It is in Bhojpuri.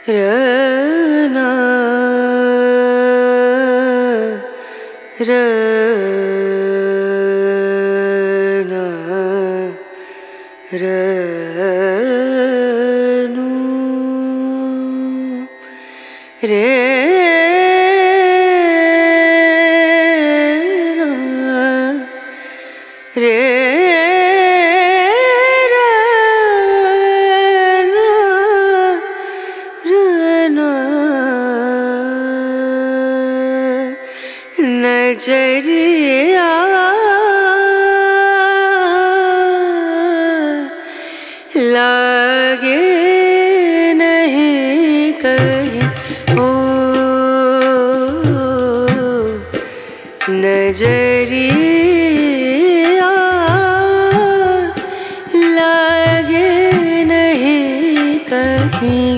रना रना रनु रे रे नजरिया लागे नहीं कहीं ओ नजरिया लागे नहीं कहीं